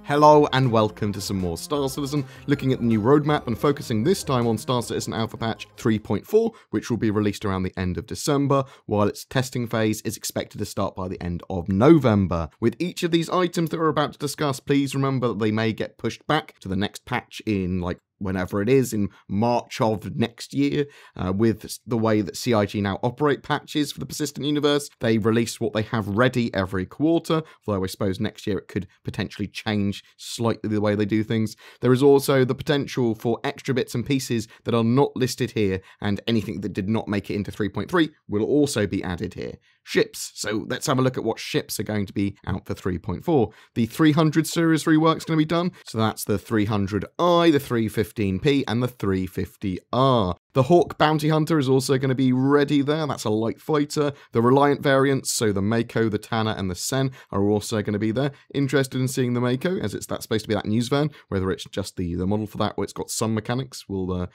Hello and welcome to some more Star Citizen, looking at the new roadmap and focusing this time on Star Citizen Alpha Patch 3.4, which will be released around the end of December, while its testing phase is expected to start by the end of November. With each of these items that we're about to discuss, please remember that they may get pushed back to the next patch in whenever it is, in March of next year. With the way that CIG now operate patches for the persistent universe, they release what they have ready every quarter, although I suppose next year it could potentially change slightly the way they do things. There is also the potential for extra bits and pieces that are not listed here, and anything that did not make it into 3.3 will also be added here. Ships. So let's have a look at what ships are going to be out for 3.4. The 300 series rework's going to be done, so that's the 300i, the 315p, and the 350R. The Hawk Bounty Hunter is also going to be ready there. That's a light fighter. The Reliant variants, so the Mako, the Tanner, and the Sen are also going to be there. Interested in seeing the Mako, as that's supposed to be that news van. Whether it's just the model for that or it's got some mechanics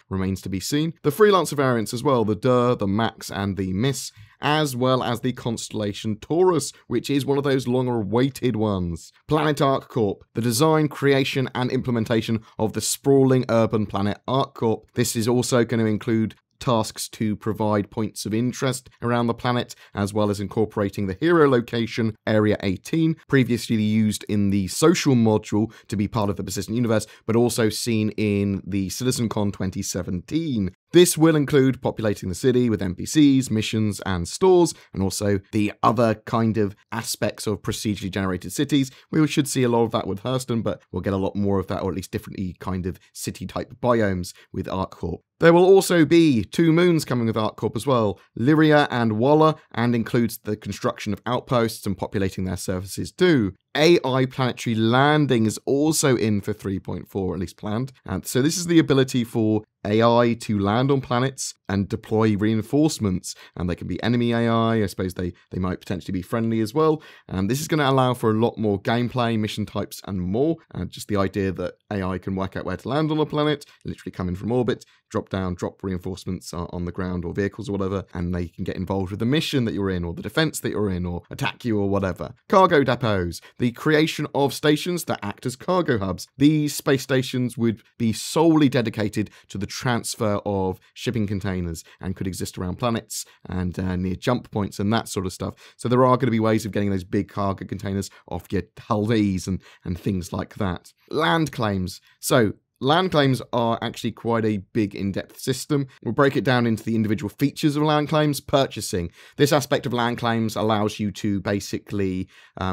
remains to be seen. The Freelancer variants as well, the Dur, the Max, and the Miss, as well as the Constellation Taurus, which is one of those longer-awaited ones. Planet ArcCorp, the design, creation, and implementation of the sprawling urban planet ArcCorp. This is also going to include tasks to provide points of interest around the planet, as well as incorporating the hero location, Area 18, previously used in the social module to be part of the persistent universe, but also seen in the CitizenCon 2017. This will include populating the city with NPCs, missions, and stores, and also the other kind of aspects of procedurally generated cities. We should see a lot of that with Hurston, but we'll get a lot more of that, or at least different kind of city-type biomes with ArcCorp. There will also be 2 moons coming with ArcCorp as well, Lyria and Walla, and includes the construction of outposts and populating their surfaces too. AI planetary landing is also in for 3.4, at least planned. And so this is the ability for AI to land on planets and deploy reinforcements, and they can be enemy AI. I suppose they might potentially be friendly as well, and this is going to allow for a lot more gameplay, mission types, and more. Just the idea that AI can work out where to land on a planet, literally come in from orbit, drop down, drop reinforcements on the ground or vehicles or whatever, and they can get involved with the mission that you're in, or the defense that you're in, or attack you or whatever. Cargo depots, the creation of stations that act as cargo hubs. These space stations would be solely dedicated to the transfer of shipping containers and could exist around planets and near jump points and that sort of stuff. So there are going to be ways of getting those big cargo containers off your hulls and things like that. Land claims. So land claims are actually quite a big in-depth system. We'll break it down into the individual features of land claims. Purchasing. This aspect of land claims allows you to basically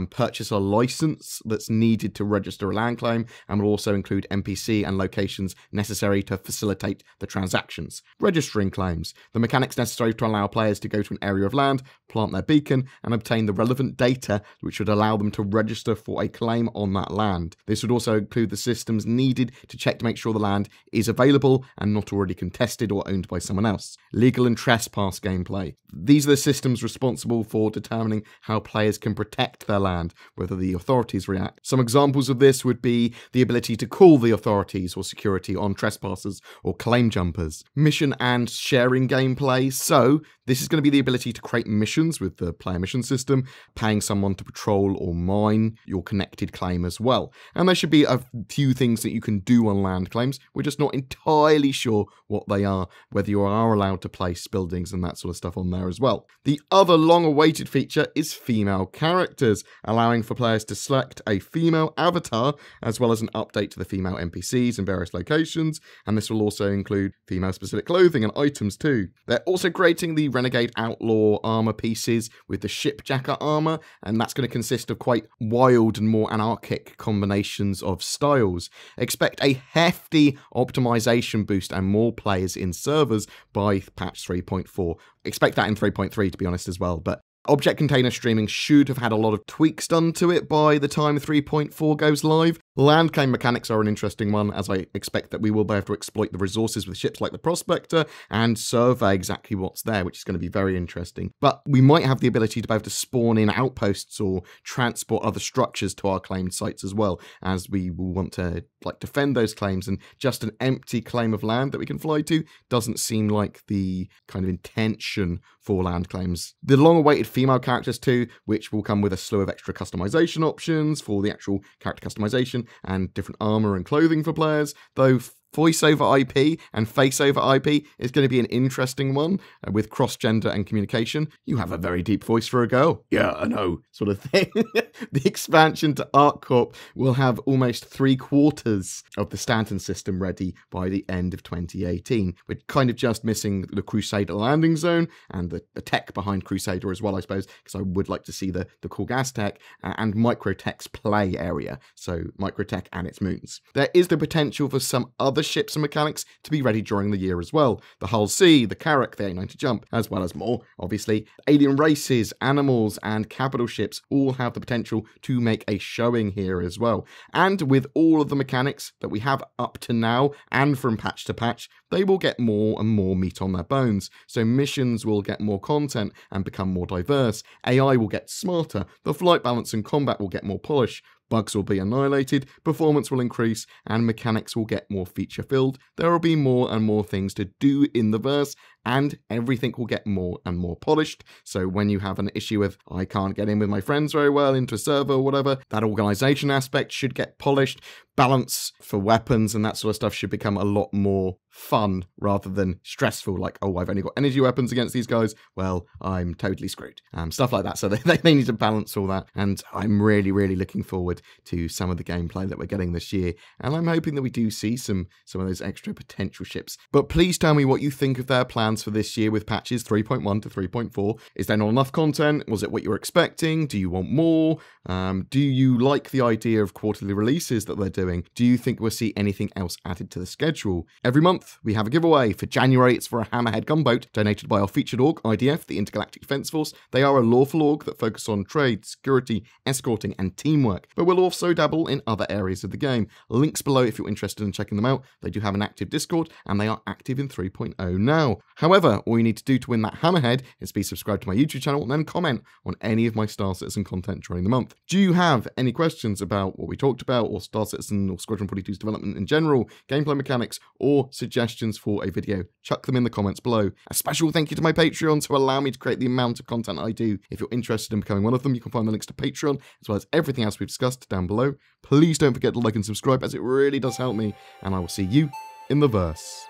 purchase a license that's needed to register a land claim, and will also include NPC and locations necessary to facilitate the transactions. Registering claims. The mechanics necessary to allow players to go to an area of land, plant their beacon, and obtain the relevant data which would allow them to register for a claim on that land. This would also include the systems needed to check to make sure the land is available and not already contested or owned by someone else. Legal and trespass gameplay. These are the systems responsible for determining how players can protect their land, whether the authorities react. Some examples of this would be the ability to call the authorities or security on trespassers or claim jumpers. Mission and sharing gameplay. So this is going to be the ability to create missions with the player mission system, paying someone to patrol or mine your connected claim as well. And there should be a few things that you can do on land claims. We're just not entirely sure what they are, whether you are allowed to place buildings and that sort of stuff on there as well. The other long-awaited feature is female characters, allowing for players to select a female avatar, as well as an update to the female NPCs in various locations, and this will also include female-specific clothing and items too. They're also creating the Renegade Outlaw armor pieces with the Shipjacker armor, and that's going to consist of quite wild and more anarchic combinations of styles. Expect a hefty optimization boost and more players in servers by patch 3.4. Expect that in 3.3 to be honest as well, but object container streaming should have had a lot of tweaks done to it by the time 3.4 goes live. Land claim mechanics are an interesting one, as I expect that we will be able to exploit the resources with ships like the Prospector and survey exactly what's there, which is going to be very interesting. But we might have the ability to be able to spawn in outposts or transport other structures to our claimed sites as well, as we will want to defend those claims, and just an empty claim of land that we can fly to doesn't seem like the kind of intention for land claims. The long-awaited female characters too, which will come with a slew of extra customization options for the actual character customization, customization and different armor and clothing for players, though voiceover IP and faceover IP is going to be an interesting one with cross-gender and communication. You have a very deep voice for a girl. Yeah, I know, sort of thing. The expansion to ArcCorp will have almost 3/4 of the Stanton system ready by the end of 2018. We're kind of just missing the Crusader landing zone and the tech behind Crusader as well, I suppose, because I would like to see the cool gas tech and Microtech's play area, so Microtech and its moons. There is the potential for some other ships and mechanics to be ready during the year as well. The Hull C, the Carrack, the A90 Jump, as well as more, obviously. Alien races, animals, and capital ships all have the potential to make a showing here as well. And with all of the mechanics that we have up to now, and from patch to patch, they will get more and more meat on their bones. So missions will get more content and become more diverse. AI will get smarter. The flight balance and combat will get more polish. Bugs will be annihilated, performance will increase, and mechanics will get more feature-filled. There will be more and more things to do in the verse, and everything will get more and more polished. So when you have an issue with, I can't get in with my friends very well into a server or whatever, that organization aspect should get polished. Balance for weapons and that sort of stuff should become a lot more fun rather than stressful, like, oh, I've only got energy weapons against these guys, well, I'm totally screwed. Stuff like that. So they need to balance all that, and I'm really, really looking forward to some of the gameplay that we're getting this year, and I'm hoping that we do see some of those extra potential ships. But please tell me what you think of their plans for this year with patches 3.1 to 3.4. Is there not enough content? Was it what you were expecting? Do you want more? Do you like the idea of quarterly releases that they're doing? Do you think we'll see anything else added to the schedule? Every month, we have a giveaway. For January, it's for a Hammerhead gunboat, donated by our featured org, IDF, the Intergalactic Defence Force. They are a lawful org that focus on trade, security, escorting, and teamwork, but will also dabble in other areas of the game. Links below if you're interested in checking them out. They do have an active Discord, and they are active in 3.0 now. However, all you need to do to win that Hammerhead is be subscribed to my YouTube channel and then comment on any of my Star Citizen content during the month. Do you have any questions about what we talked about, or Star Citizen or Squadron 42's development in general, gameplay mechanics, or suggestions for a video? Chuck them in the comments below. A special thank you to my Patreons who allow me to create the amount of content I do. If you're interested in becoming one of them, you can find the links to Patreon, as well as everything else we've discussed down below. Please don't forget to like and subscribe, as it really does help me, and I will see you in the verse.